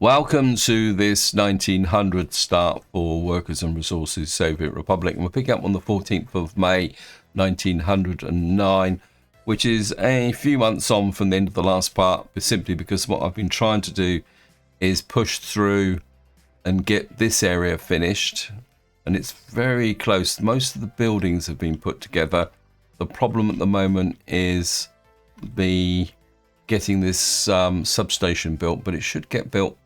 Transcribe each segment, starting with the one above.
Welcome to this 1900 start for Workers and Resources Soviet Republic, and we'll pick up on the 14th of May 1909, which is a few months on from the end of the last part, but simply because what I've been trying to do is push through and get this area finished, and it's very close. Most of the buildings have been put together. The problem at the moment is getting this substation built, but it should get built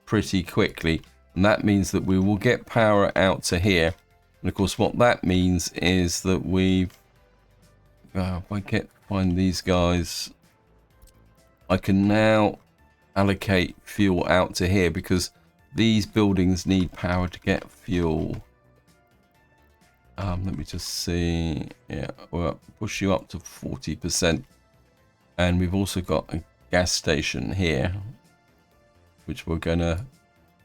pretty quickly, and that means that we will get power out to here. And of course what that means is that if I find these guys, I can now allocate fuel out to here, because these buildings need power to get fuel. Let me just see. Yeah, we'll push you up to 40%, and we've also got a gas station here which we're gonna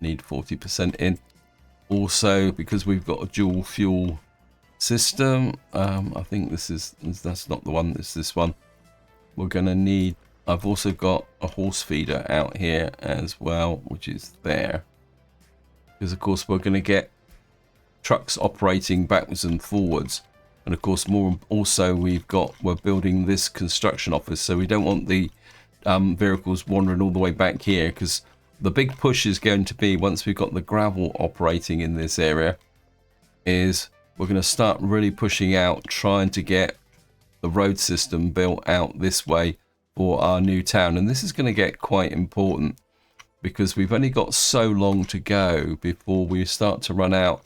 need 40% in. Also, because we've got a dual fuel system, I think that's not the one, it's this one. We're gonna need, I've also got a horse feeder out here as well, which is there, because of course we're gonna get trucks operating backwards and forwards. And of course we're building this construction office, so we don't want the vehicles wandering all the way back here, because the big push is going to be, once we've got the gravel operating in this area, is we're going to start really pushing out, trying to get the road system built out this way for our new town. And this is going to get quite important, because we've only got so long to go before we start to run out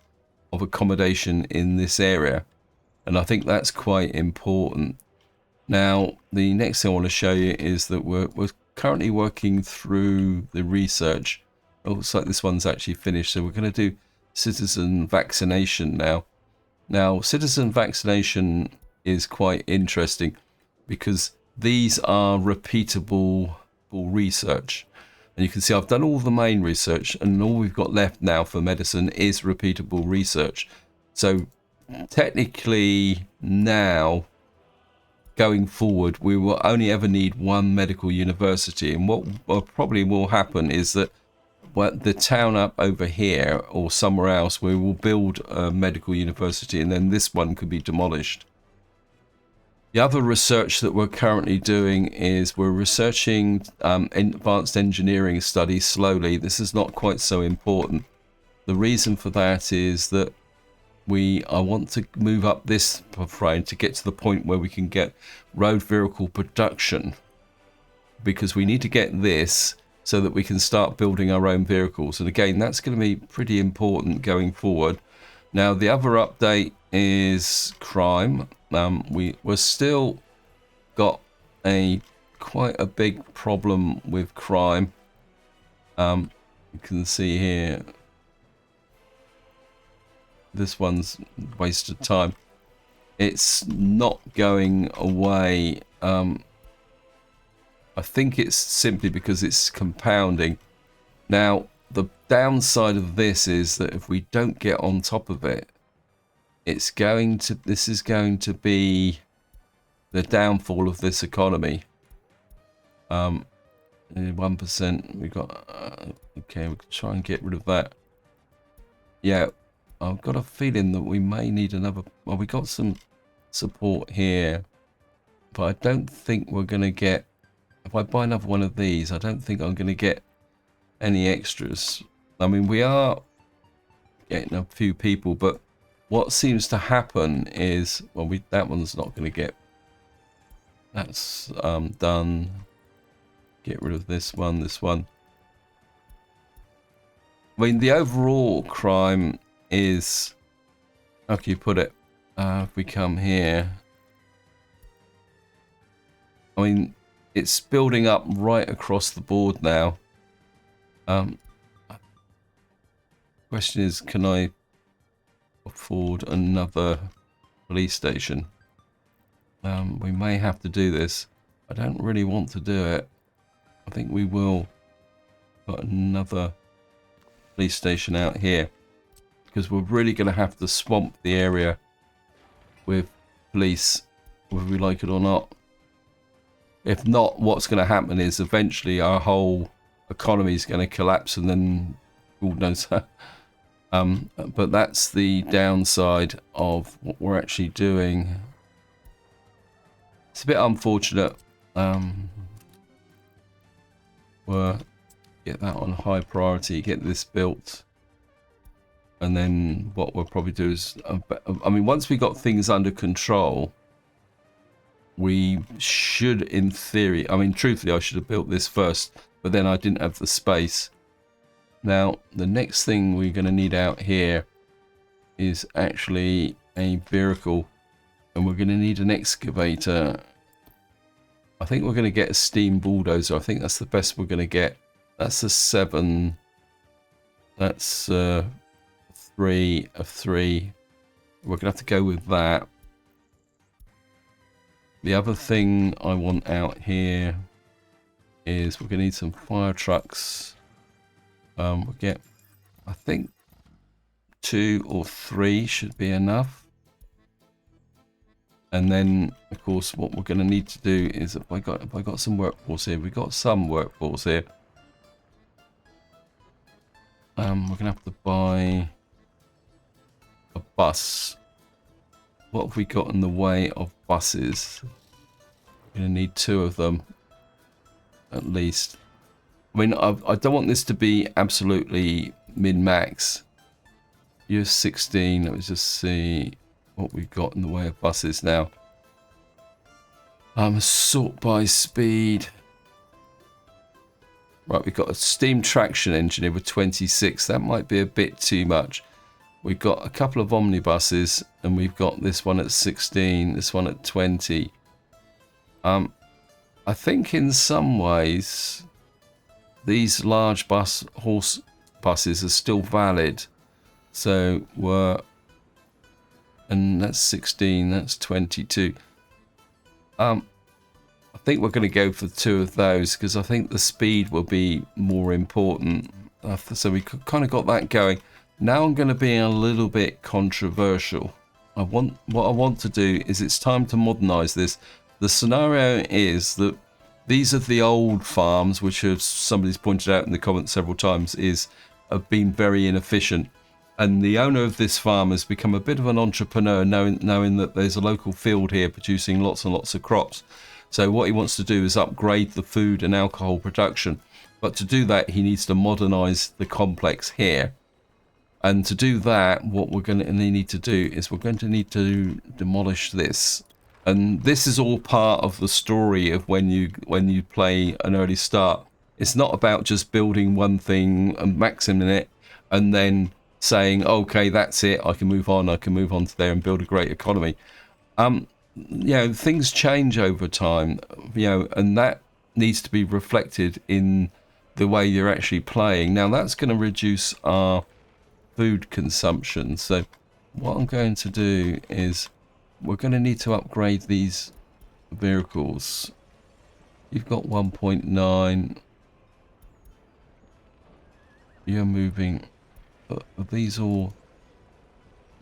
of accommodation in this area. And I think that's quite important. Now, the next thing I want to show you is that we're currently working through the research. It looks like this one's actually finished, so we're going to do citizen vaccination now. Now, citizen vaccination is quite interesting, because these are repeatable research. And you can see I've done all the main research, and all we've got left now for medicine is repeatable research. So technically now, going forward, we will only ever need one medical university. And what probably will happen is that the town up over here or somewhere else, we will build a medical university, and then this one could be demolished. The other research that we're currently doing is we're researching advanced engineering studies slowly. This is not quite so important. The reason for that is that I want to move up this frame to get to the point where we can get road vehicle production, because we need to get this so that we can start building our own vehicles. And again, that's going to be pretty important going forward. Now, the other update is crime. We're still got quite a big problem with crime. You can see here, this one's wasted time. It's not going away. I think it's simply because it's compounding. Now, the downside of this is that if we don't get on top of it, this is going to be the downfall of this economy. 1%, we got, okay, we can try and get rid of that. Yeah. I've got a feeling that we may need another. Well, we got some support here, but I don't think we're going to get. If I buy another one of these, I don't think I'm going to get any extras. I mean, we are getting a few people, but what seems to happen is, well, that one's not going to get. That's done. Get rid of this one. This one. I mean, the overall crime is, how can you put it, if we come here, I mean, it's building up right across the board now. Question is, can I afford another police station? We may have to do this. I don't really want to do it. I think we will put another police station out here, because we're really going to have to swamp the area with police, whether we like it or not. If not, what's going to happen is eventually our whole economy is going to collapse, and then God knows. But that's the downside of what we're actually doing. It's a bit unfortunate. We'll get that on high priority, get this built, and then what we'll probably do is, I mean, once we got things under control, we should, in theory, I mean, truthfully, I should have built this first, but then I didn't have the space. Now, the next thing we're going to need out here is actually a vehicle, and we're going to need an excavator. I think we're going to get a steam bulldozer. I think that's the best we're going to get. That's a 7. That's 3 of 3. We're going to have to go with that. The other thing I want out here is we're going to need some fire trucks. We'll get, I think, 2 or 3 should be enough. And then, of course, what we're going to need to do is, if I got some workforce here, we've got some workforce here. We're going to have to buy a bus. What have we got in the way of buses? We're going to need 2 of them, at least. I mean, I don't want this to be absolutely min-max. Year 16, let me just see what we've got in the way of buses now. Sort by speed. Right, we've got a steam traction engineer with 26. That might be a bit too much. We've got a couple of omnibuses, and we've got this one at 16, this one at 20. I think in some ways these large horse buses are still valid. So and that's 16, that's 22. I think we're going to go for 2 of those because I think the speed will be more important. So we kind of got that going. Now I'm going to be a little bit controversial. What I want to do is, it's time to modernize this. The scenario is that these are the old farms, which have, somebody's pointed out in the comments several times, have been very inefficient. And the owner of this farm has become a bit of an entrepreneur, knowing that there's a local field here producing lots and lots of crops. So what he wants to do is upgrade the food and alcohol production. But to do that, he needs to modernize the complex here. And to do that, what we're going to need to do is we're going to need to demolish this. And this is all part of the story of when you play an early start. It's not about just building one thing and maximum it and then saying, okay, that's it, I can move on to there and build a great economy. Things change over time, and that needs to be reflected in the way you're actually playing. Now that's going to reduce our food consumption. So what I'm going to do is we're going to need to upgrade these vehicles. You've got 1.9. You're moving. Are these all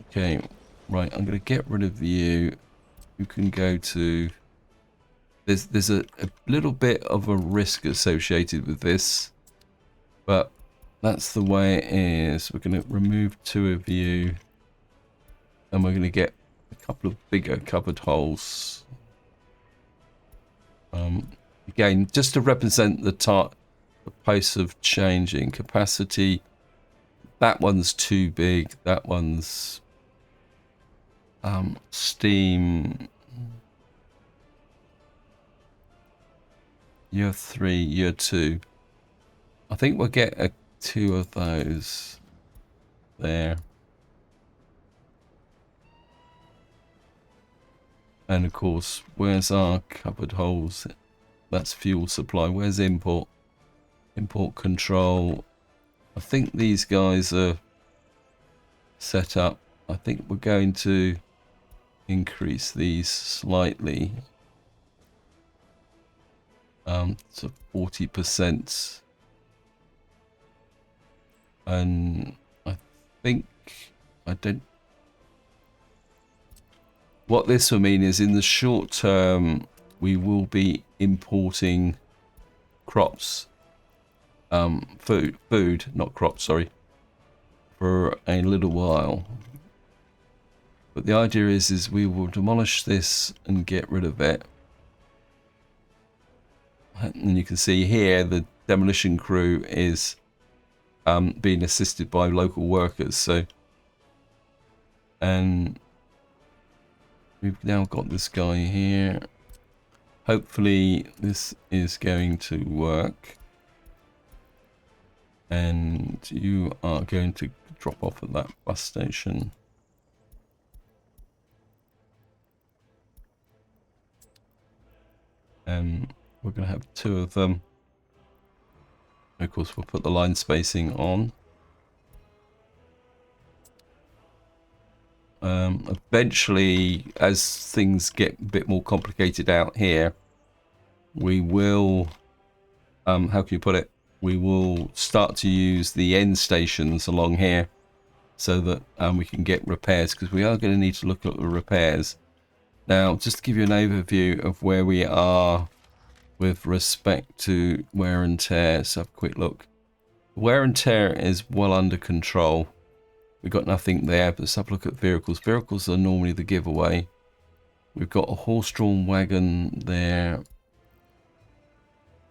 okay? Right, I'm going to get rid of you. You can go to, there's a little bit of a risk associated with this, but that's the way it is. We're going to remove 2 of you, and we're going to get a couple of bigger covered holes. Again, just to represent the pace of changing. Capacity, that one's too big, that one's steam, year 3, year 2. I think we'll get 2 of those there. And of course, where's our cupboard holes? That's fuel supply. Where's import? Import control. I think these guys are set up. I think we're going to increase these slightly to 40%. And I think what this will mean is, in the short term, we will be importing crops. food, not crops, sorry, for a little while. But the idea is we will demolish this and get rid of it. And you can see here the demolition crew is being assisted by local workers. So, and we've now got this guy here. Hopefully this is going to work. And you are going to drop off at that bus station. And we're going to have 2 of them. Of course, we'll put the line spacing on. Eventually, as things get a bit more complicated out here, we will, how can you put it? We will start to use the end stations along here so that we can get repairs, because we are going to need to look at the repairs. Now, just to give you an overview of where we are with respect to wear and tear, let's have a quick look. Wear and tear is well under control. We've got nothing there, but let's have a look at vehicles. Vehicles are normally the giveaway. We've got a horse-drawn wagon there.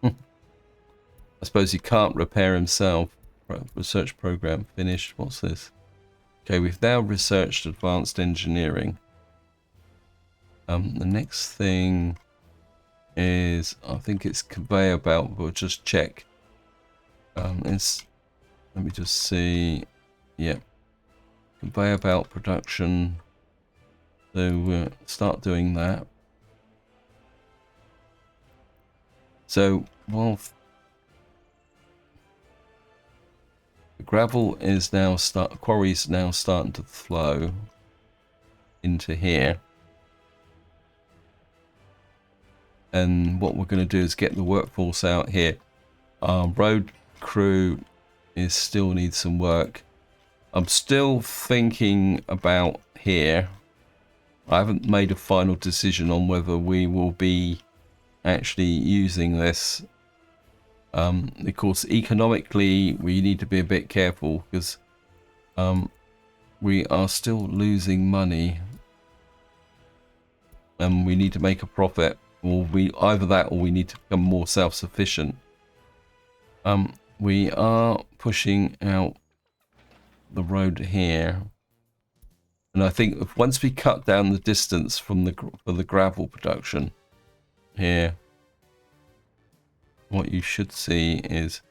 I suppose he can't repair himself. Research program finished. What's this? Okay, we've now researched advanced engineering. The next thing is, I think it's conveyor belt. We'll just check. Let me just see. Yep. Conveyor belt production. So we'll start doing that. So while the gravel is now quarry's now starting to flow into here. And what we're going to do is get the workforce out here. Our road crew still needs some work. I'm still thinking about here. I haven't made a final decision on whether we will be actually using this. Of course, economically, we need to be a bit careful because we are still losing money. And we need to make a profit. Or either that or we need to become more self-sufficient. We are pushing out the road here, and I think if once we cut down the distance from for the gravel production here, what you should see is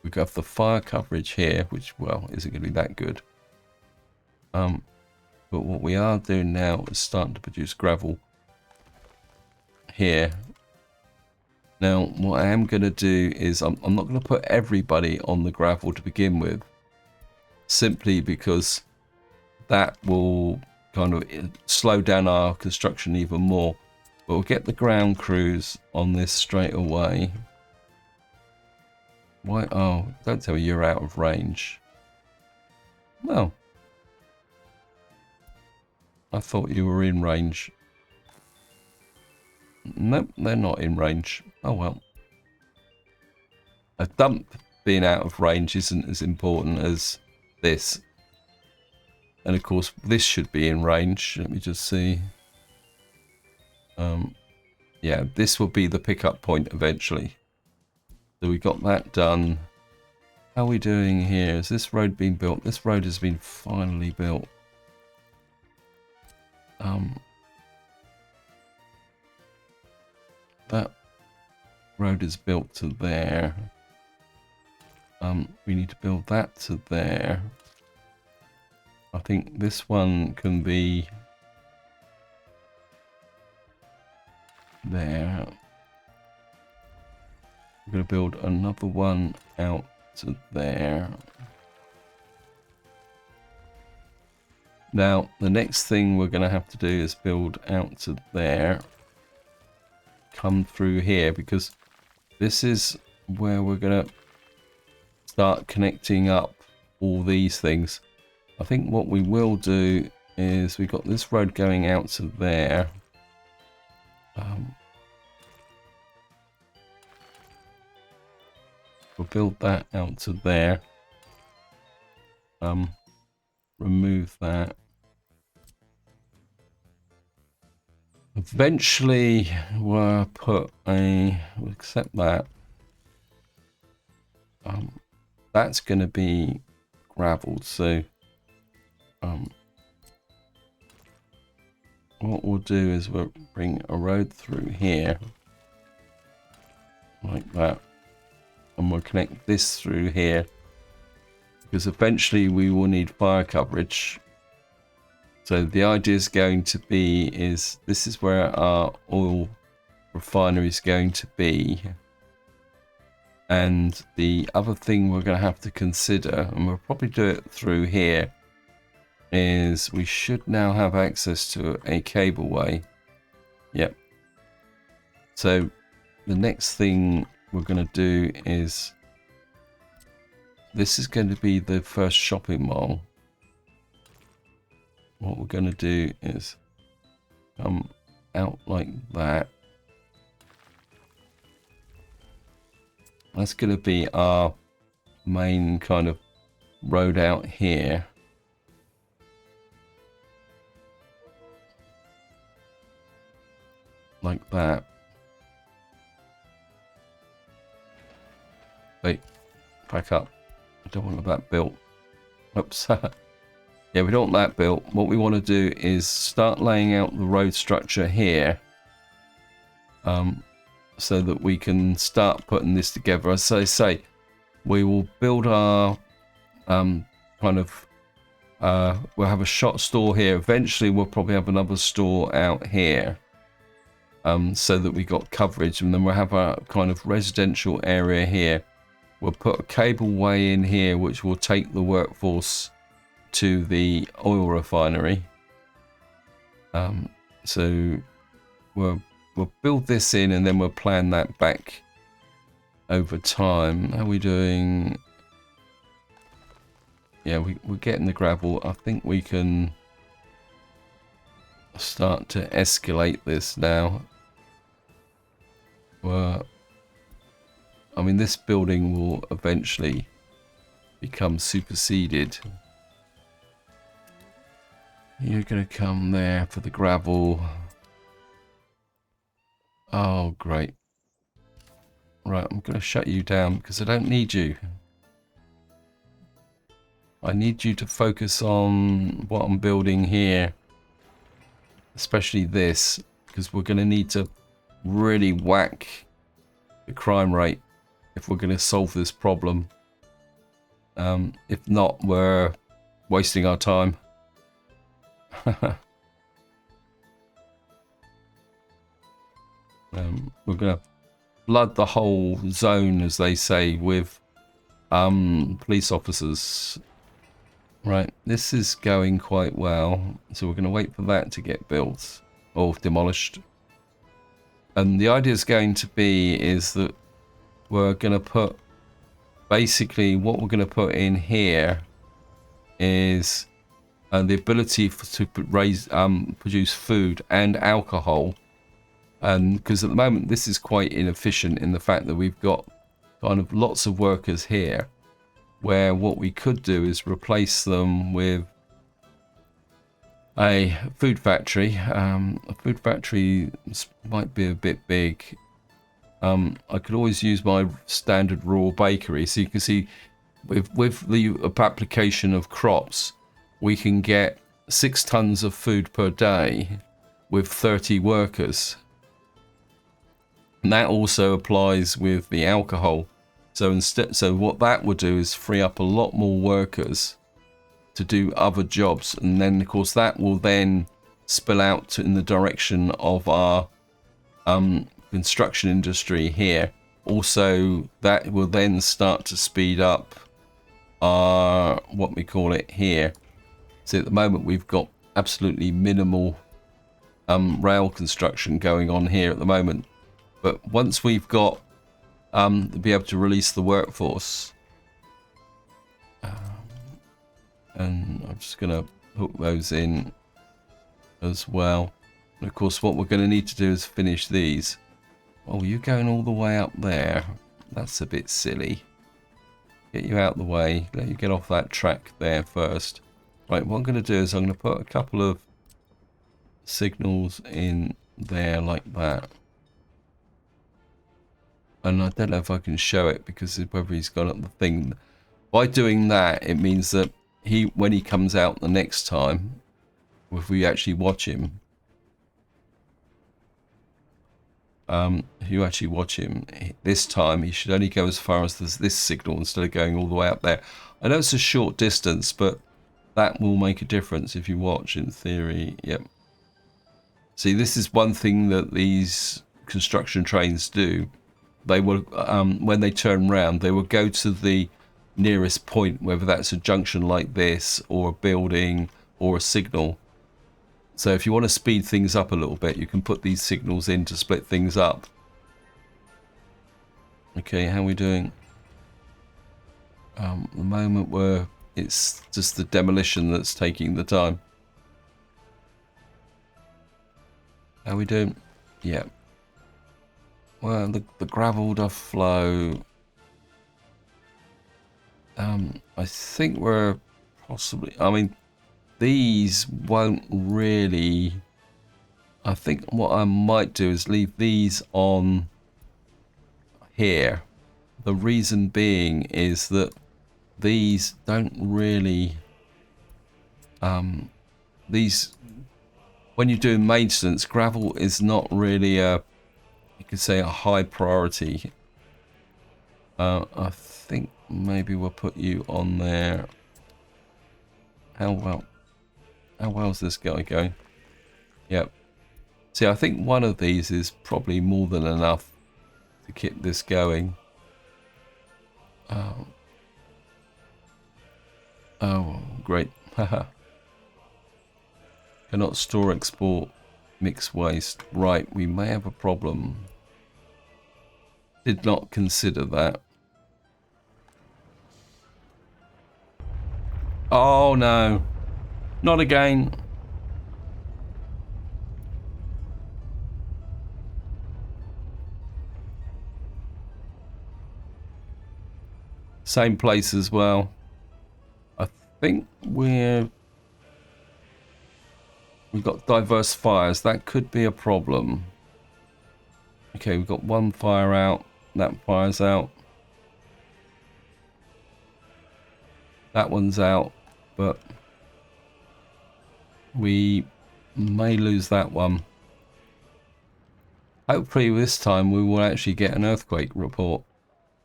we have the fire coverage here, which, well, isn't going to be that good. But what we are doing now is starting to produce gravel here. Now, what I am going to do is I'm not going to put everybody on the gravel to begin with, simply because that will kind of slow down our construction even more. But we'll get the ground crews on this straight away. Why? Oh, don't tell me you're out of range. Well, I thought you were in range. Nope, they're not in range. Oh well. A dump being out of range isn't as important as this. And of course, this should be in range. Let me just see. Yeah, this will be the pickup point eventually. So we got that done. How are we doing here? Has this road been built? This road has been finally built. That road is built to there. We need to build that to there. I think this one can be there. I'm going to build another one out to there. Now, the next thing we're going to have to do is build out to there. Come through here, because this is where we're going to start connecting up all these things. I think what we will do is we've got this road going out to there. We'll build that out to there. Remove that. Eventually, we'll accept that. That's going to be gravelled. So, what we'll do is we'll bring a road through here, like that, and we'll connect this through here, because eventually we will need fire coverage. So the idea is going to be this is where our oil refinery is going to be. And the other thing we're going to have to consider, and we'll probably do it through here, is we should now have access to a cableway. Yep. So the next thing we're going to do is, this is going to be the first shopping mall. What we're going to do is come out like that. That's going to be our main kind of road out here. Like that. Wait, back up. I don't want that built. Oops. Yeah, we don't want that built. What we want to do is start laying out the road structure here, so that we can start putting this together. As I say, we will build our we'll have a shop store here. Eventually, we'll probably have another store out here, so that we got coverage, and then we'll have a kind of residential area here. We'll put a cableway in here, which will take the workforce to the oil refinery. So we'll build this in, and then we'll plan that back over time. How are we doing? Yeah, we're getting the gravel. I think we can start to escalate this now. Well, I mean, this building will eventually become superseded. You're going to come there for the gravel. Oh, great. Right, I'm going to shut you down because I don't need you. I need you to focus on what I'm building here. Especially this, because we're going to need to really whack the crime rate if we're going to solve this problem. If not, we're wasting our time. We're going to flood the whole zone, as they say, with police officers. Right, this is going quite well, so we're going to wait for that to get built or demolished. And the idea is going to be is that we're going to put, basically what we're going to put in here is the ability to produce food and alcohol. And because at the moment this is quite inefficient in the fact that we've got kind of lots of workers here, where what we could do is replace them with a food factory. A food factory might be a bit big. I could always use my standard raw bakery. So you can see with the application of crops, we can get 6 tons of food per day with 30 workers. And that also applies with the alcohol. So what that would do is free up a lot more workers to do other jobs, and then of course that will then spill out in the direction of our construction industry here. Also, that will then start to speed up our what we call it here. So at the moment we've got absolutely minimal rail construction going on here at the moment, but once we've got to be able to release the workforce, and I'm just going to hook those in as well. And of course what we're going to need to do is finish these. Oh, you're going all the way up there. That's a bit silly. Get you out of the way. Let you get off that track there first. Right, what I'm going to do is I'm going to put a couple of signals in there like that. And I don't know if I can show it because whether he's got up the thing. By doing that, it means that when he comes out the next time, if we actually watch him, this time he should only go as far as this signal instead of going all the way up there. I know it's a short distance, but that will make a difference if you watch, in theory. Yep. See, this is one thing that these construction trains do. They will, when they turn round, they will go to the nearest point, whether that's a junction like this or a building or a signal. So if you want to speed things up a little bit, you can put these signals in to split things up. Okay, how are we doing? The moment where it's just the demolition that's taking the time. How are we doing? Yeah. Well, the gravel does flow. I think we're possibly... I mean, these won't really... I think what I might do is leave these on here. The reason being is that these don't really... these... When you're doing maintenance, gravel is not really a... You could say a high priority. I think maybe we'll put you on there. How well is this guy going? Yep. See, I think one of these is probably more than enough to keep this going. Oh, great. Haha. Cannot store, export, mix waste. Right, we may have a problem. Did not consider that. Oh no, not again. Same place as well. I think we've got diverse fires. That could be a problem. Okay, we've got one fire out. That fire's out. That one's out, but we may lose that one. Hopefully this time we will actually get an earthquake report.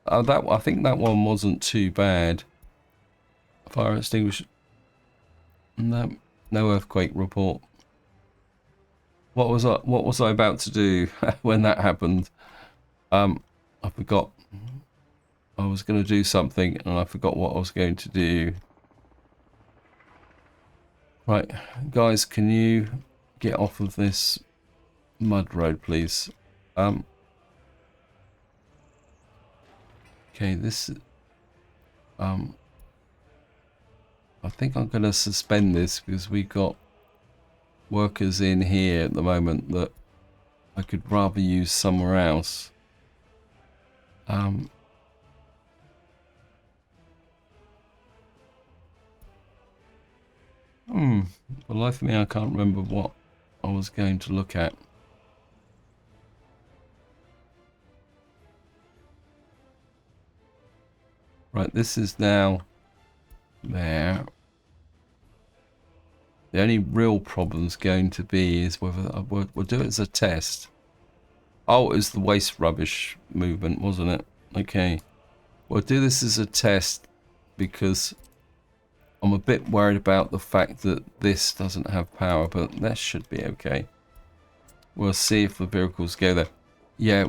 I think that one wasn't too bad. Fire extinguisher. No earthquake report. What was I about to do when that happened? I forgot. I was going to do something and I forgot what I was going to do. Right, guys, can you get off of this mud road, please? Okay, this... I think I'm going to suspend this because we've got workers in here at the moment that I could rather use somewhere else. For the life of me, I can't remember what I was going to look at. Right, this is now there. The only real problem's going to be is whether we'll do it as a test. Oh, it was the waste rubbish movement, wasn't it? Okay. We'll do this as a test because I'm a bit worried about the fact that this doesn't have power, but that should be okay. We'll see if the vehicles go there. Yeah,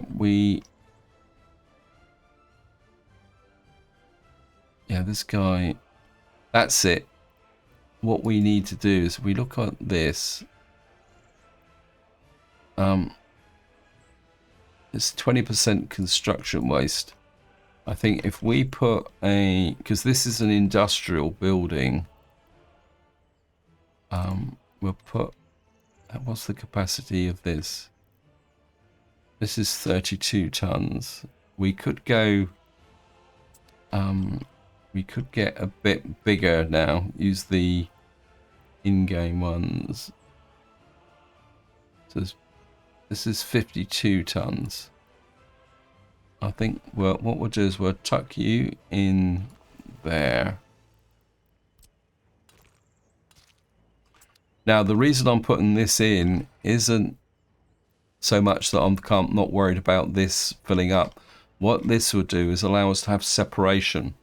this guy, that's it. What we need to do is we look at this. It's 20% construction waste. I think if we put because this is an industrial building, we'll put, what's the capacity of this? This is 32 tons. We could go, We could get a bit bigger now. Use the in-game ones. So this is 52 tons. I think what we'll do is we'll tuck you in there. Now, the reason I'm putting this in isn't so much that I'm not worried about this filling up. What this will do is allow us to have separation,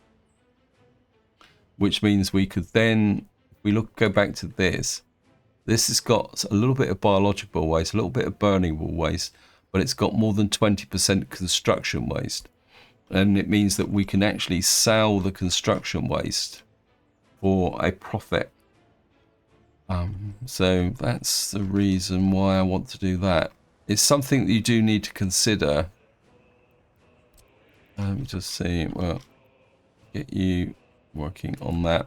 which means we could then, if we go back to this has got a little bit of biological waste, a little bit of burnable waste, but it's got more than 20% construction waste. And it means that we can actually sell the construction waste for a profit. So that's the reason why I want to do that. It's something that you do need to consider. Let me just see, well, get you working on that.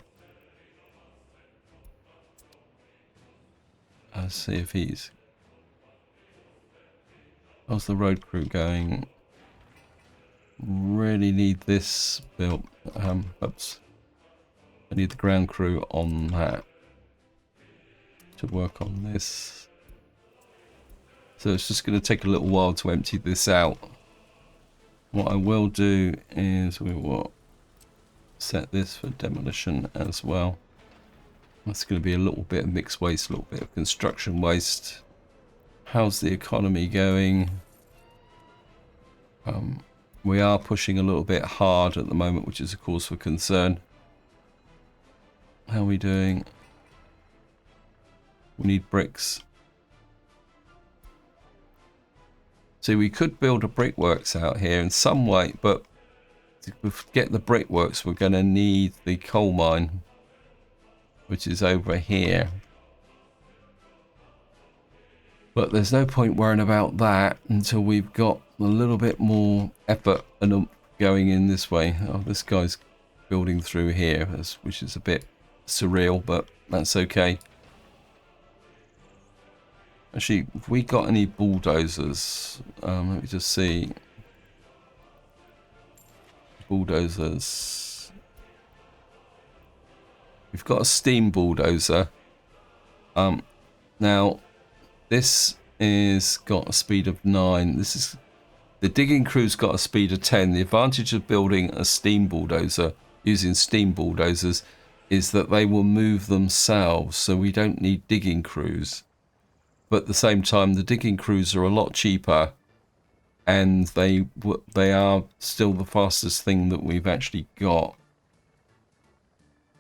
Let's see if he's... How's the road crew going? Really need this built. Oops. I need the ground crew on that to work on this. So it's just going to take a little while to empty this out. What I will do is we will set this for demolition as well. That's going to be a little bit of mixed waste, a little bit of construction waste. How's the economy going? We are pushing a little bit hard at the moment, which is a cause for concern. How are we doing? We need bricks. See, we could build a brickworks out here in some way, but to get the brickworks, we're going to need the coal mine, which is over here. But there's no point worrying about that until we've got a little bit more effort and going in this way. Oh, this guy's building through here, which is a bit surreal, but that's okay. Actually, have we got any bulldozers? Let me just see. Bulldozers. We've got a steam bulldozer. Now, this is got a speed of 9. This is the digging crew's got a speed of 10. The advantage of building a steam bulldozer, using steam bulldozers, is that they will move themselves, so we don't need digging crews. But at the same time, the digging crews are a lot cheaper, and they are still the fastest thing that we've actually got.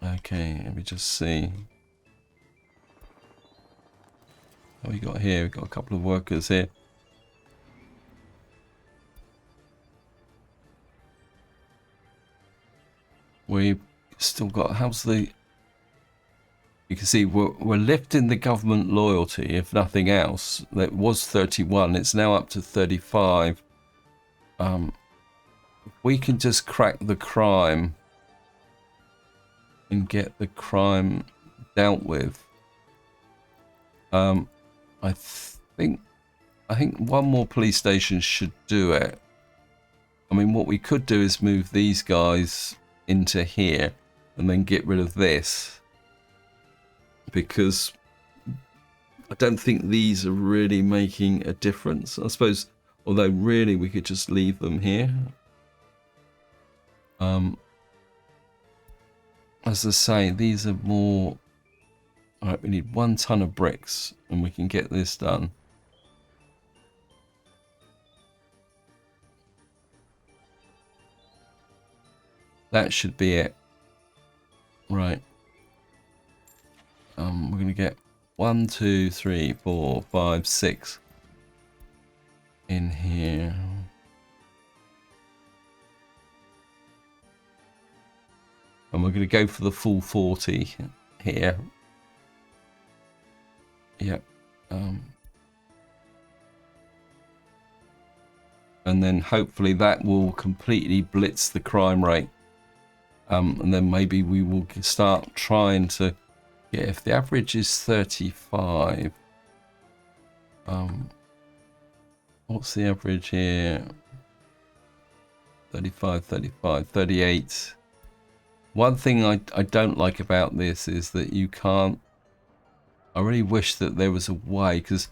Okay, let me just see. What we got here? We've got a couple of workers here. We've still got, how's the... You can see we're lifting the government loyalty, if nothing else. That was 31, it's now up to 35. If we can just crack the crime and get the crime dealt with. I think one more police station should do it. I mean, what we could do is move these guys into here and then get rid of this, because I don't think these are really making a difference. I suppose, although really we could just leave them here. As I say, these are more... Alright, we need 1 ton of bricks and we can get this done. That should be it. Right. We're going to get 1, 2, 3, 4, 5, 6 in here. And we're going to go for the full 40 here. Yep. And then hopefully that will completely blitz the crime rate. And then maybe we will start trying to get, if the average is 35, what's the average here? 35, 35, 38. One thing I don't like about this is that you can't... I really wish that there was a way, because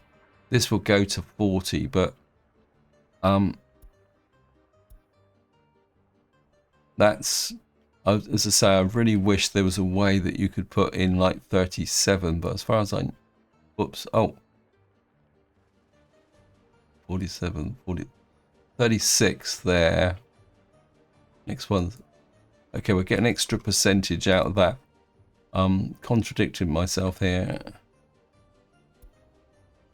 this will go to 40, but that's... As I say, I really wish there was a way that you could put in like 37, but as far as I... Whoops. Oh. 47, 40... 36 there. Next one. Okay, we'll get an extra percentage out of that. Contradicting myself here.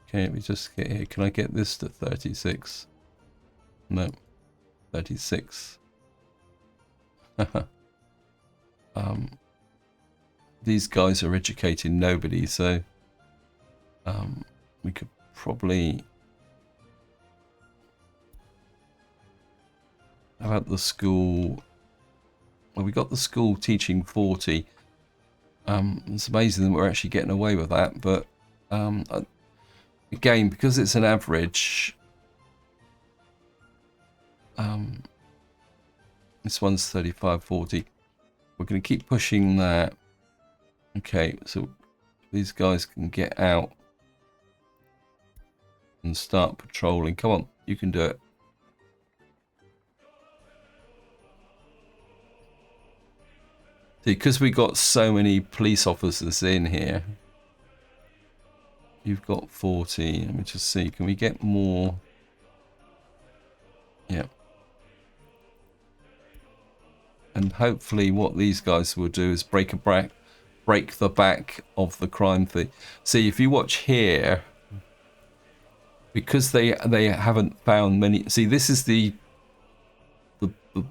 Okay, let me just get here. Can I get this to 36? No. 36. These guys are educating nobody, so we could probably... How about the school? Well, we got the school teaching 40. It's amazing that we're actually getting away with that, but again, because it's an average, this one's 35, 40. We're going to keep pushing that. Okay, so these guys can get out and start patrolling. Come on, you can do it. See, because we got so many police officers in here, you've got 40. Let me just see, can we get more? Yeah. And hopefully what these guys will do is break the back of the crime thing. See, if you watch here, because they haven't found many... See, this is the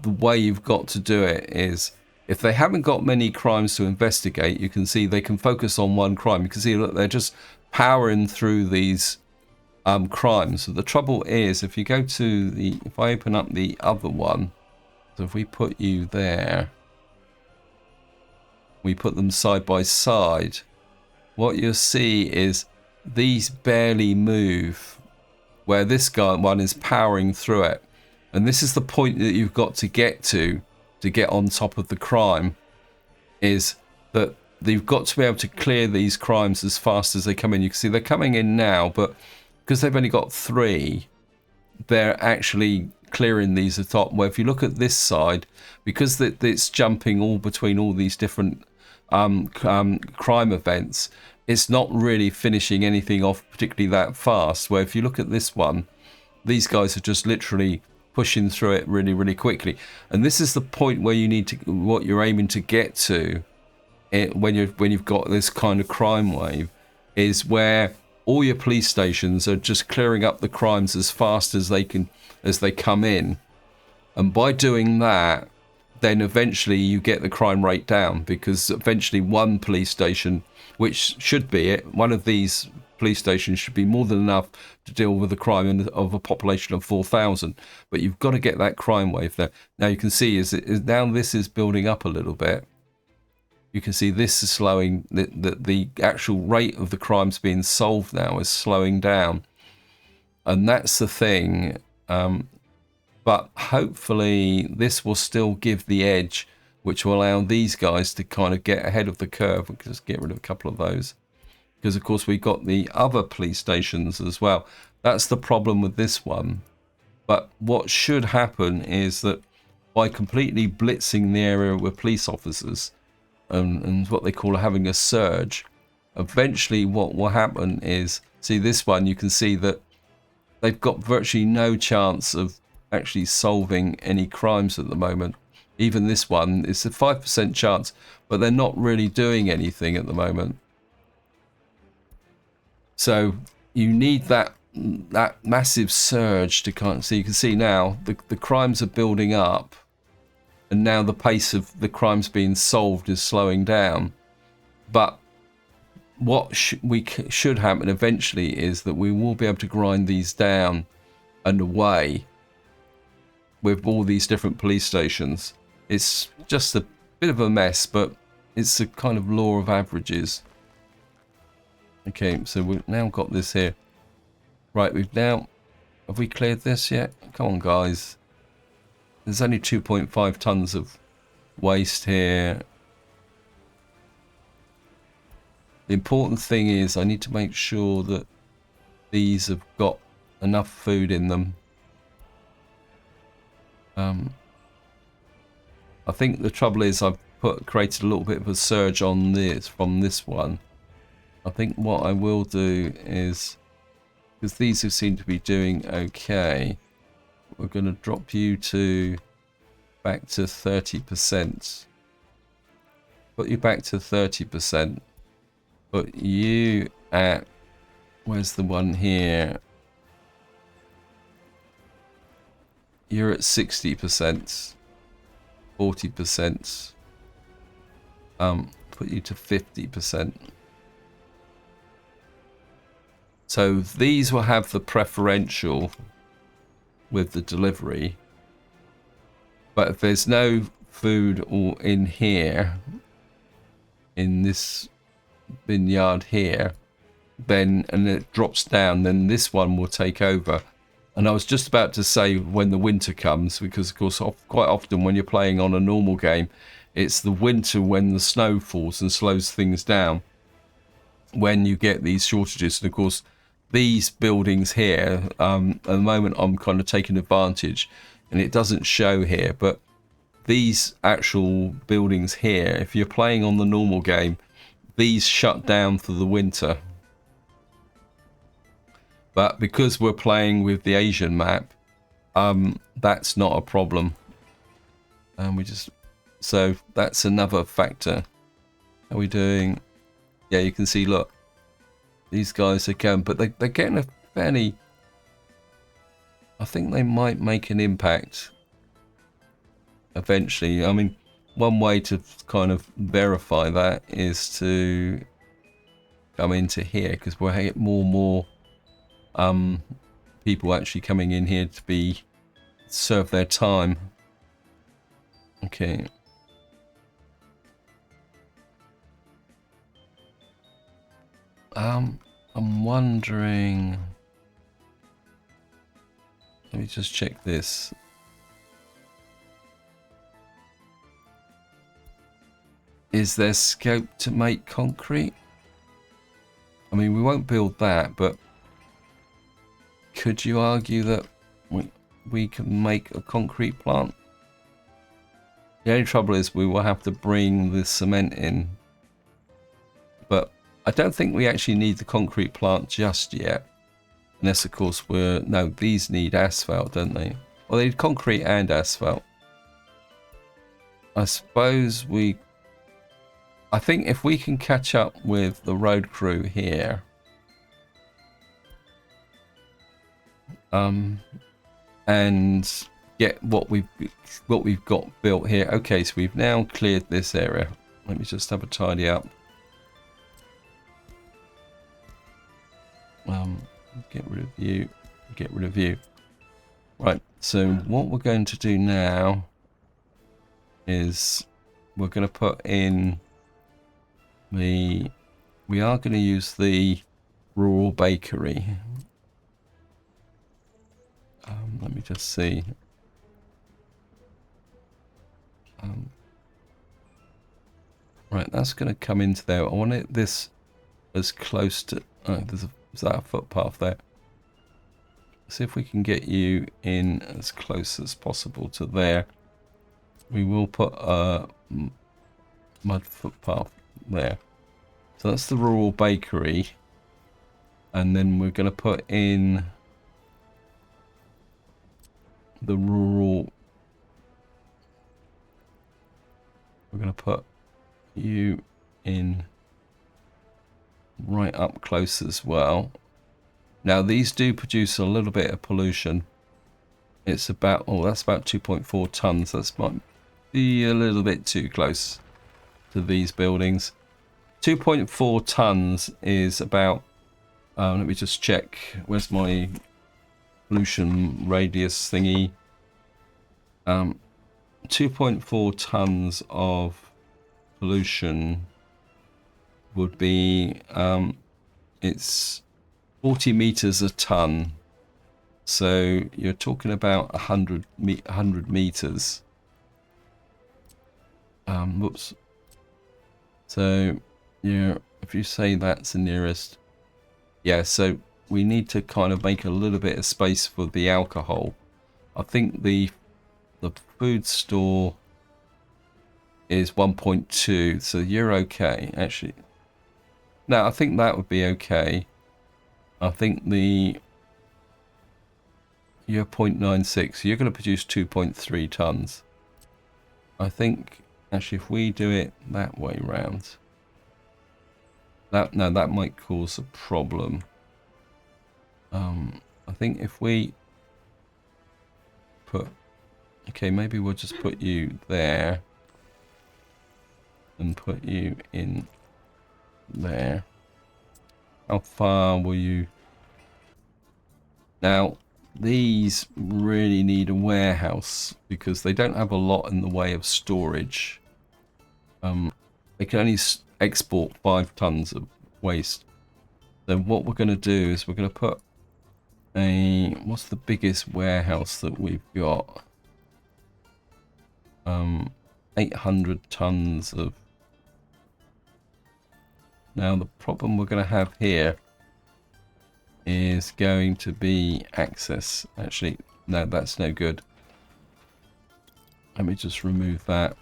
way you've got to do it is... If they haven't got many crimes to investigate, you can see they can focus on one crime. You can see, look, they're just powering through these crimes. So the trouble is, if you go to the... If I open up the other one, so if we put you there, we put them side by side, what you'll see is these barely move, where this guy one is powering through it. And this is the point that you've got to get on top of the crime, is that you've got to be able to clear these crimes as fast as they come in. You can see they're coming in now, but because they've only got 3, they're actually clearing these at the top. Where if you look at this side, because it's jumping all between all these different crime events, it's not really finishing anything off particularly that fast. Where if you look at this one, these guys are just literally pushing through it really, really quickly. And this is the point where you need to, what you're aiming to get to, when you've got this kind of crime wave, is where all your police stations are just clearing up the crimes as fast as they can, as they come in. And by doing that, then eventually you get the crime rate down, because eventually one police station, which should be it, one of these police stations should be more than enough to deal with the crime of a population of 4,000. But you've got to get that crime wave there. Now you can see now this is building up a little bit. You can see this is slowing, the actual rate of the crimes being solved now is slowing down. And that's the thing. But hopefully this will still give the edge, which will allow these guys to kind of get ahead of the curve. We'll just get rid of a couple of those. Because, of course, we've got the other police stations as well. That's the problem with this one. But what should happen is that by completely blitzing the area with police officers, and what they call having a surge, eventually what will happen is, see this one, you can see that they've got virtually no chance of actually solving any crimes at the moment. Even this one, it's a 5% chance, but they're not really doing anything at the moment. So you need that massive surge to kind of see. You can see now the crimes are building up, and now the pace of the crimes being solved is slowing down. But what should happen eventually is that we will be able to grind these down and away with all these different police stations. It's just a bit of a mess, but it's a kind of law of averages. Okay, so we've now got this here. Right, have we cleared this yet? Come on, guys. There's only 2.5 tons of waste here. The important thing is I need to make sure that these have got enough food in them. I think the trouble is I've created a little bit of a surge on this from this one. I think what I will do is, because these have seemed to be doing okay, we're going to drop you to back to 30%. Put you back to 30%. Put you at, where's the one here? You're at 60%. 40%. Put you to 50%. So these will have the preferential with the delivery, but if there's no food or in here, in this vineyard here, then, and it drops down, then this one will take over. And I was just about to say when the winter comes, because of course quite often when you're playing on a normal game, it's the winter when the snow falls and slows things down when you get these shortages. And of course these buildings here, at the moment I'm kind of taking advantage, and it doesn't show here, but these actual buildings here, if you're playing on the normal game, these shut down for the winter. But because we're playing with the Asian map, that's not a problem. And so that's another factor. How are we doing? Yeah, you can see, look, these guys are going, but they're getting a fairly, I think they might make an impact eventually. I mean, one way to kind of verify that is to come into here, because we're getting more and more people actually coming in here to serve their time. Okay. I'm wondering, let me just check this. Is there scope to make concrete? I mean, we won't build that, but could you argue that we can make a concrete plant? The only trouble is we will have to bring the cement in, but I don't think we actually need the concrete plant just yet, unless of course no, these need asphalt, don't they? Well, they need concrete and asphalt. I suppose I think if we can catch up with the road crew here, and get what we've got built here. Okay, so we've now cleared this area. Let me just have a tidy up. Get rid of you. Get rid of you. Right. So what we're going to do now is we're going to put in we are going to use the rural bakery. Let me just see. Right, that's going to come into there. I want this as close to... is that a footpath there? See if we can get you in as close as possible to there. We will put a mud footpath there. So that's the rural bakery. And then we're going to put in the rural... We're going to put you in right up close as well. Now these do produce a little bit of pollution. It's about, that's about 2.4 tons. That might be a little bit too close to these buildings. 2.4 tons is about, let me just check, where's my pollution radius thingy? 2.4 tons of pollution would be, it's 40 meters a ton. So you're talking about 100 meters. Whoops. So yeah, if you say that's the nearest, yeah, so we need to kind of make a little bit of space for the alcohol. I think the food store is 1.2, so you're okay, actually. No, I think that would be okay. I think you're 0.96, so you're going to produce 2.3 tons. I think, actually, if we do it that way round, that might cause a problem. I think if we put, okay, maybe we'll just put you there and put you in there. How far will you? Now, these really need a warehouse because they don't have a lot in the way of storage. They can only export 5 tons of waste. So what we're going to do is we're going to put what's the biggest warehouse that we've got? 800 tons of. Now the problem we're going to have here is going to be access. Actually, no, that's no good. Let me just remove that.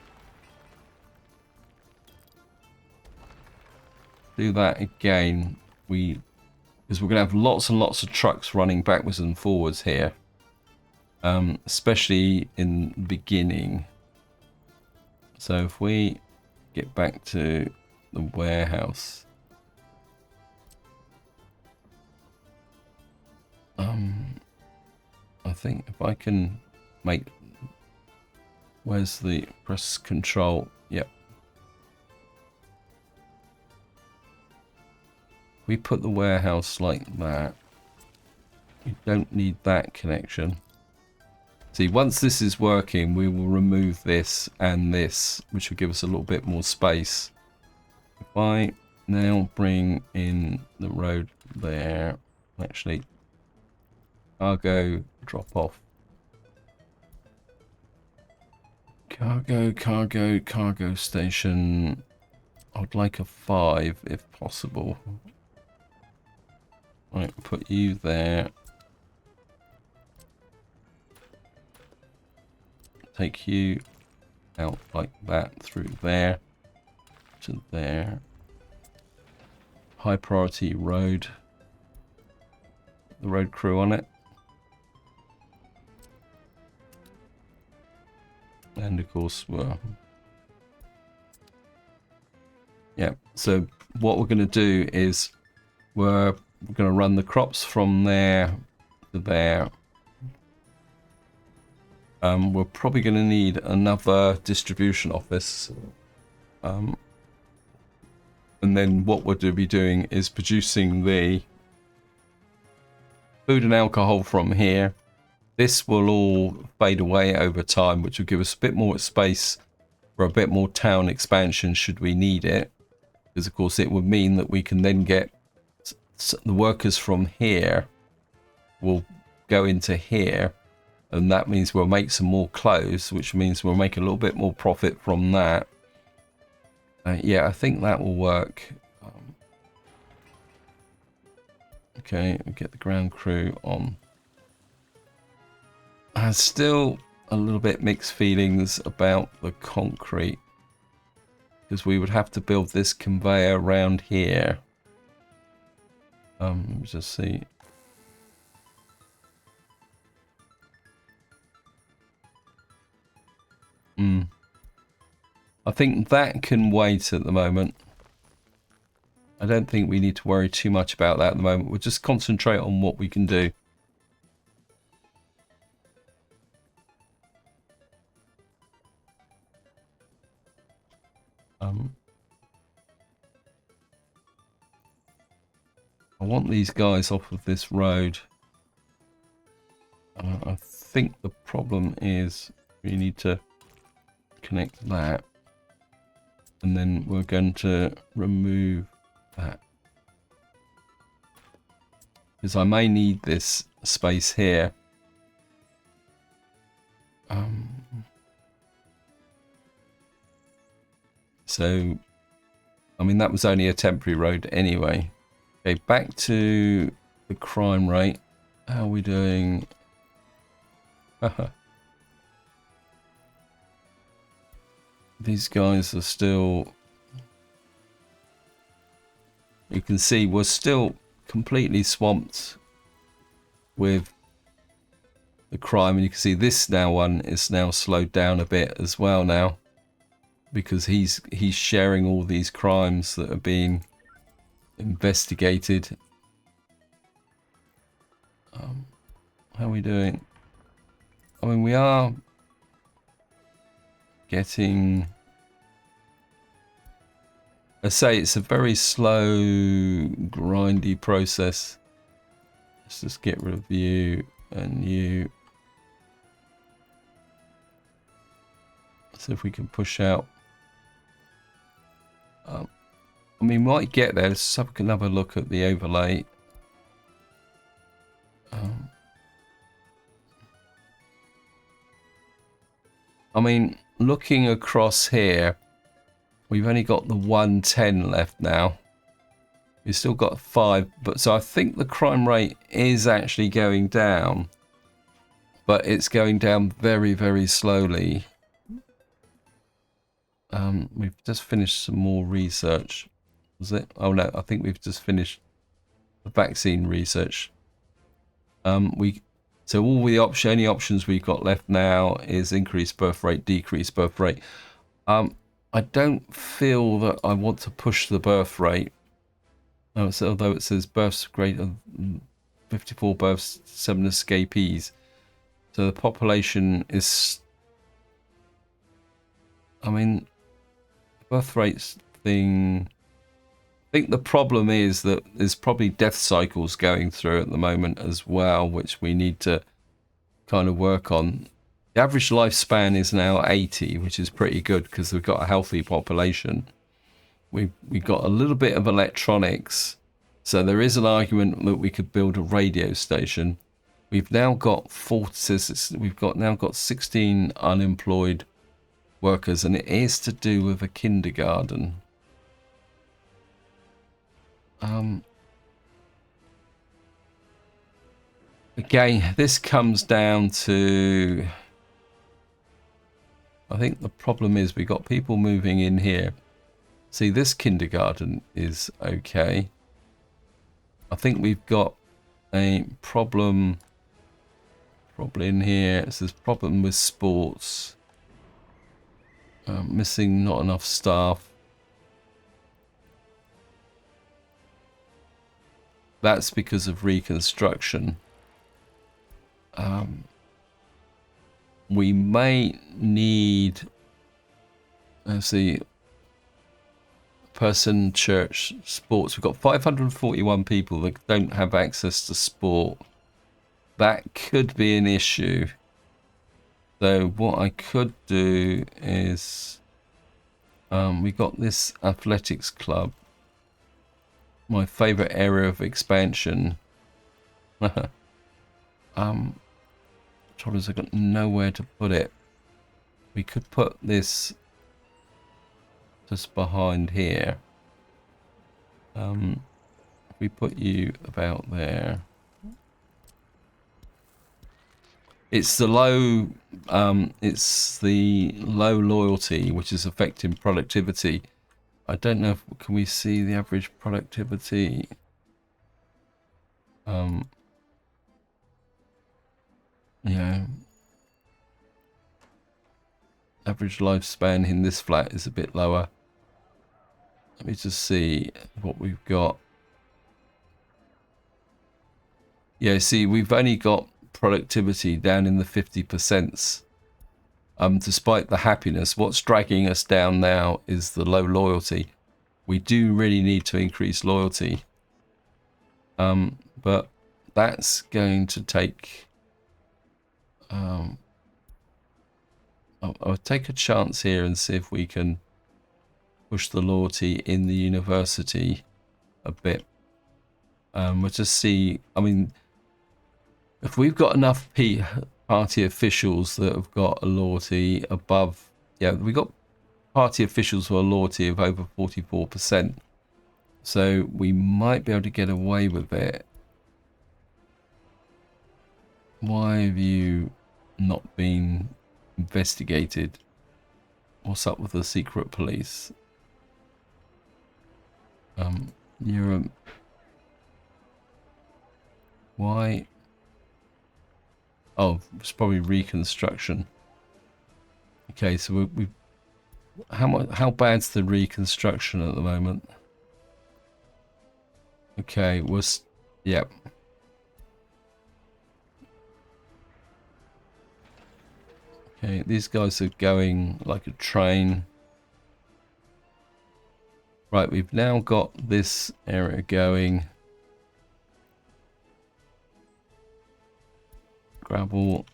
Do that again. Because we're going to have lots and lots of trucks running backwards and forwards here. Especially in the beginning. So if we get back to the warehouse. I think if I can make, where's the press control? Yep. We put the warehouse like that. We don't need that connection. See, once this is working, we will remove this and this, which will give us a little bit more space. If I now bring in the road there, actually, cargo drop off. Cargo station. I'd like a 5 if possible. Right, put you there. Take you out like that through there to there. High priority road. The road crew on it. And of course, well, yeah. So what we're going to do is we're going to run the crops from there to there. We're probably going to need another distribution office. And then what we'll be doing is producing the food and alcohol from here. This will all fade away over time, which will give us a bit more space for a bit more town expansion should we need it. Because, of course, it would mean that we can then get the workers from here will go into here. And that means we'll make some more clothes, which means we'll make a little bit more profit from that. Yeah, I think that will work. Okay, we'll get the ground crew on. Still a little bit mixed feelings about the concrete. Because we would have to build this conveyor around here. Let me just see. I think that can wait at the moment. I don't think we need to worry too much about that at the moment. We'll just concentrate on what we can do. I want these guys off of this road. I think the problem is we need to connect that. And then we're going to remove that. Because I may need this space here. So I mean, that was only a temporary road anyway. Okay, back to the crime rate. How are we doing? These guys are still... You can see we're still completely swamped with the crime, and you can see this one is now slowed down a bit as well now, because he's sharing all these crimes that are being investigated. How are we doing? I mean, we are getting... I say it's a very slow, grindy process. Let's just get rid of you and you. See if we can push out. I mean, we might get there. Let's have another look at the overlay. I mean, looking across here, we've only got the 110 left now. We've still got 5, but so I think the crime rate is actually going down, but it's going down very, very slowly. We've just finished some more research. Was it? Oh no, I think we've just finished the vaccine research. So all the only options we've got left now is increased birth rate, decreased birth rate. I don't feel that I want to push the birth rate. Although it says births greater than 54 births, 7 escapees. So the population is... I mean, birth rates thing... I think the problem is that there's probably death cycles going through at the moment as well, which we need to kind of work on. The average lifespan is now 80, which is pretty good because we've got a healthy population. We've got a little bit of electronics, so there is an argument that we could build a radio station. We've now got now got 16 unemployed workers, and it is to do with a kindergarten. Again, this comes down to... I think the problem is we got people moving in here. See, this kindergarten is okay. I think we've got a problem probably in here. It says problem with sports. Missing not enough staff. That's because of reconstruction. We may need, let's see, person, church, sports. We've got 541 people that don't have access to sport. That could be an issue. So what I could do is, we got this athletics club. My favorite area of expansion. Trouble is I've got nowhere to put it. We could put this just behind here. If we put you about there. It's the low loyalty which is affecting productivity. I don't know if can we see the average productivity. Yeah. Average lifespan in this flat is a bit lower. Let me just see what we've got. Yeah, see, we've only got productivity down in the 50%. Despite the happiness, what's dragging us down now is the low loyalty. We do really need to increase loyalty. But that's going to take... I'll take a chance here and see if we can push the loyalty in the university a bit. We'll just see. I mean, if we've got enough party officials that have got a loyalty above, yeah, we got party officials loyalty of over 44%. So we might be able to get away with it. Why have you not been investigated? What's up with the secret police? You're a... Why? Oh, it's probably reconstruction. Okay, so we how bad's the reconstruction at the moment? Okay, yep. Okay, these guys are going like a train. Right, we've now got this area going. Gravel.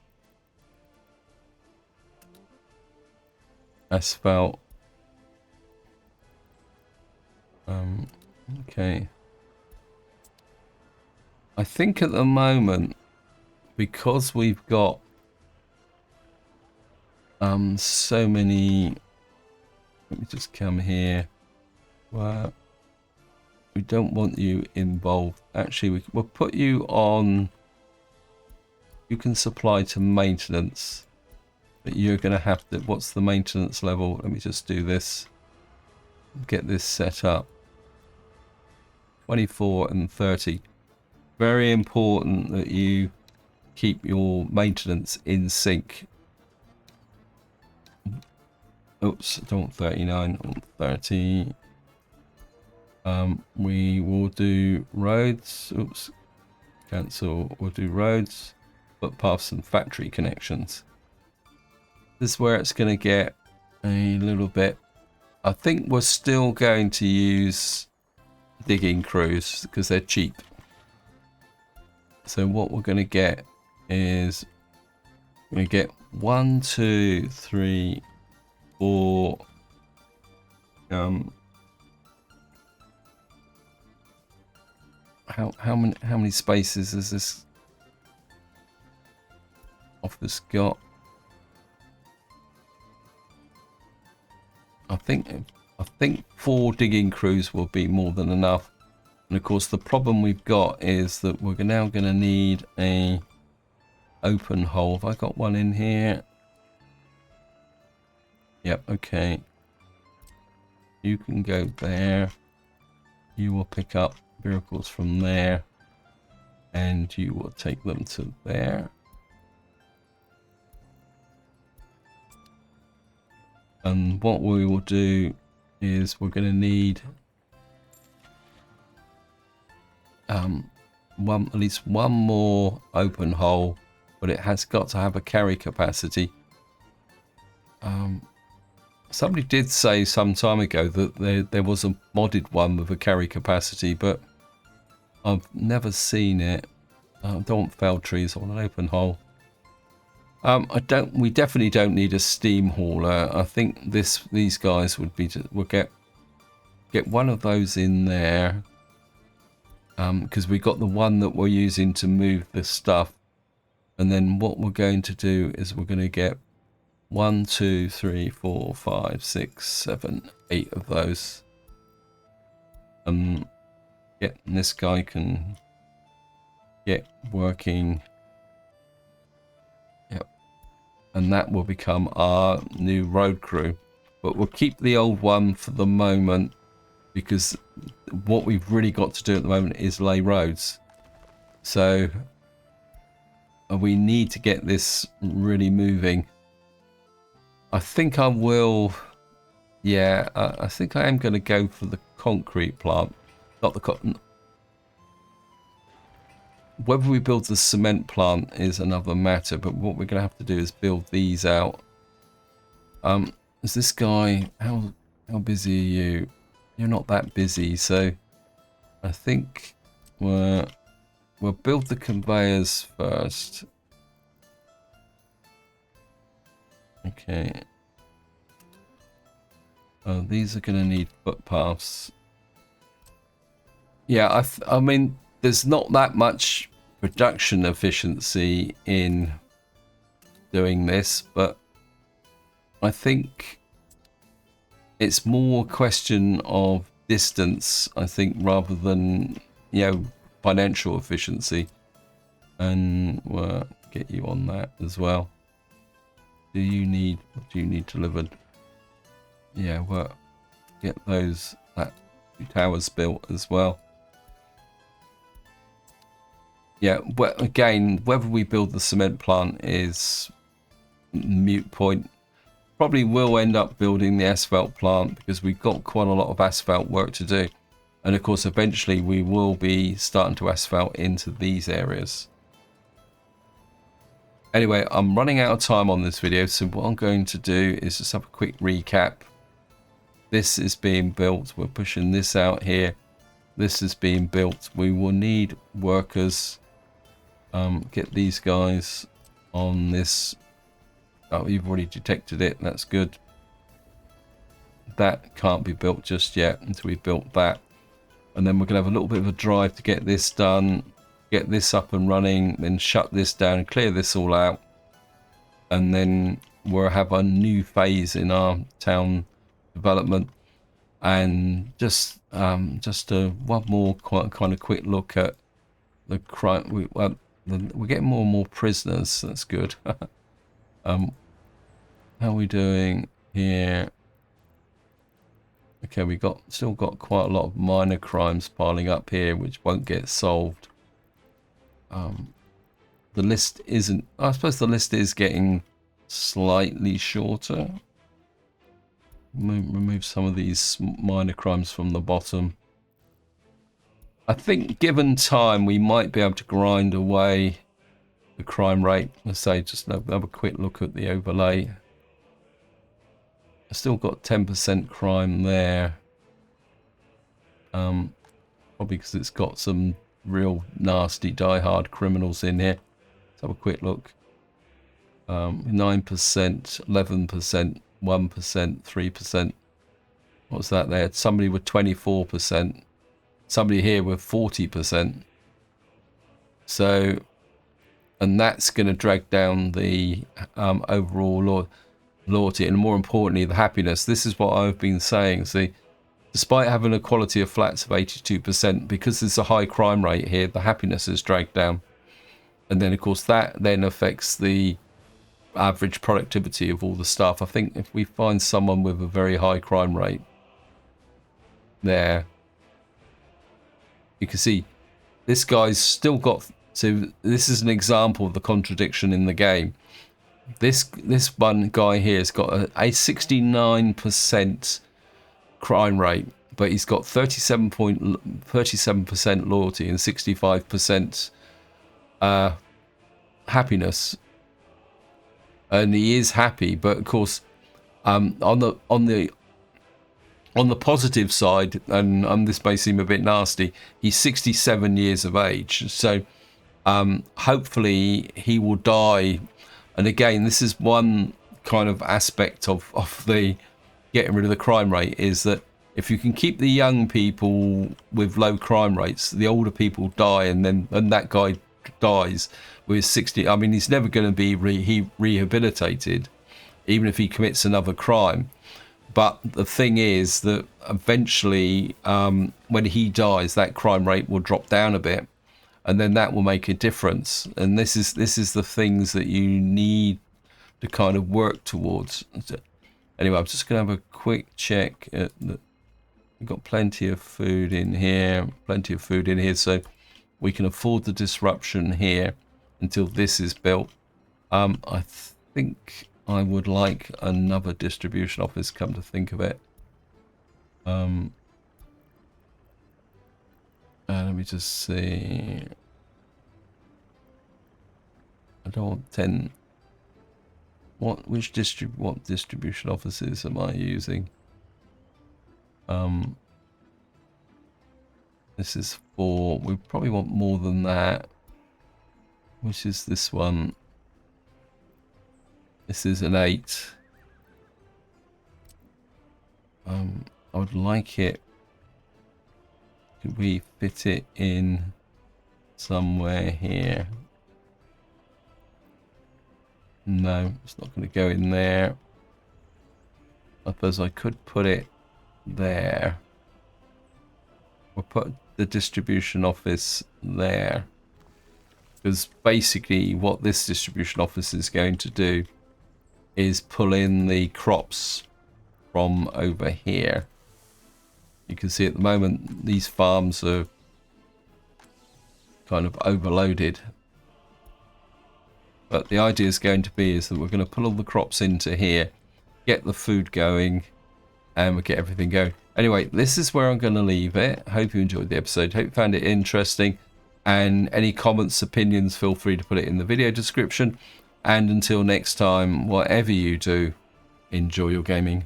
Asphalt. Okay. I think at the moment, because we've got so many, let me just come here. Well, we don't want you involved. Actually, we'll put you on. You can supply to maintenance, but you're going to have to. What's the maintenance level? Let me just do this. Get this set up. 24 and 30. Very important that you keep your maintenance in sync. Oops, I don't want 39, I want 30. We will do roads. Oops, cancel. We'll do roads, footpaths and factory connections. This is where it's going to get a little bit. I think we're still going to use digging crews because they're cheap. So what we're going to get is we're going to get 1, 2, 3, 4. How many spaces has this office got? I think 4 digging crews will be more than enough. And of course the problem we've got is that we're now going to need a open hole. Have I got one in here? Yep, okay. You can go there. You will pick up vehicles from there. And you will take them to there. And what we will do is we're going to need at least one more open hole, but it has got to have a carry capacity. Somebody did say some time ago that there was a modded one with a carry capacity, but I've never seen it. I don't want felled trees on an open hole. We definitely don't need a steam hauler. I think these guys will get one of those in there. Because we got the one that we're using to move this stuff. And then what we're going to do is we're going to get 1, 2, 3, 4, 5, 6, 7, 8 of those. This guy can get working. Yep. And that will become our new road crew. But we'll keep the old one for the moment, because what we've really got to do at the moment is lay roads. So we need to get this really moving. I think I will. Yeah, I think I am going to go for the concrete plant, not the cotton. Whether we build the cement plant is another matter, but what we're going to have to do is build these out. Is this guy, how busy are you? You're not that busy, so I think we'll build the conveyors first. Okay. Oh, these are going to need footpaths. Yeah, I mean, there's not that much production efficiency in doing this, but I think it's more a question of distance, I think, rather than, you know, financial efficiency. And we'll get you on that as well. What do you need delivered? Yeah, well, get that 2 towers built as well. Yeah, well, again, whether we build the cement plant is moot point. Probably will end up building the asphalt plant because we've got quite a lot of asphalt work to do. And of course, eventually we will be starting to asphalt into these areas. Anyway, I'm running out of time on this video, so what I'm going to do is just have a quick recap. This is being built. We're pushing this out here. This is being built. We will need workers. Get these guys on this. Oh, you've already detected it. That's good. That can't be built just yet until we've built that. And then we're going to have a little bit of a drive to get this done, get this up and running, then shut this down and clear this all out. And then we'll have a new phase in our town development. And just one more kind of quick look at the crime. We're getting more and more prisoners. That's good. How are we doing here? Okay, we still got quite a lot of minor crimes piling up here, which won't get solved. The list isn't. I suppose the list is getting slightly shorter. Remove some of these minor crimes from the bottom. I think, given time, we might be able to grind away the crime rate. Let's say just have a quick look at the overlay. I still got 10% crime there. Probably because it's got some real nasty, die-hard criminals in here. Let's have a quick look. 9%, 11%, 1%, 3%. What's that there? Somebody with 24%. Somebody here with 40%. So, and that's going to drag down the overall loyalty, and more importantly, the happiness. This is what I've been saying. See, despite having a quality of flats of 82%, because there's a high crime rate here, the happiness is dragged down. And then, of course, that then affects the average productivity of all the stuff. I think if we find someone with a very high crime rate there, you can see this guy's still got. So this is an example of the contradiction in the game. This one guy here has got a 69% crime rate, but he's got 37% loyalty and 65% happiness, and he is happy. But of course, on the positive side, and this may seem a bit nasty, he's 67 years of age, so hopefully he will die. And again, this is one kind of aspect of the getting rid of the crime rate, is that if you can keep the young people with low crime rates, the older people die, and that guy dies with 60. I mean, he's never going to be rehabilitated, even if he commits another crime. But the thing is that eventually, when he dies, that crime rate will drop down a bit, and then that will make a difference. And this is the things that you need to kind of work towards. Anyway, I'm just going to have a quick check at the. We've got plenty of food in here, so we can afford the disruption here until this is built. I think I would like another distribution office, come to think of it. Let me just see. I don't want 10. What distribution offices am I using? This is 4. We probably want more than that. Which is this one? This is an 8. I would like it. Could we fit it in somewhere here? No, it's not going to go in there. I suppose I could put it there. We'll put the distribution office there. Because basically what this distribution office is going to do is pull in the crops from over here. You can see at the moment these farms are kind of overloaded. But the idea is going to be is that we're going to pull all the crops into here, get the food going, and we'll get everything going. Anyway, this is where I'm going to leave it. Hope you enjoyed the episode. Hope you found it interesting. And any comments, opinions, feel free to put it in the video description. And until next time, whatever you do, enjoy your gaming.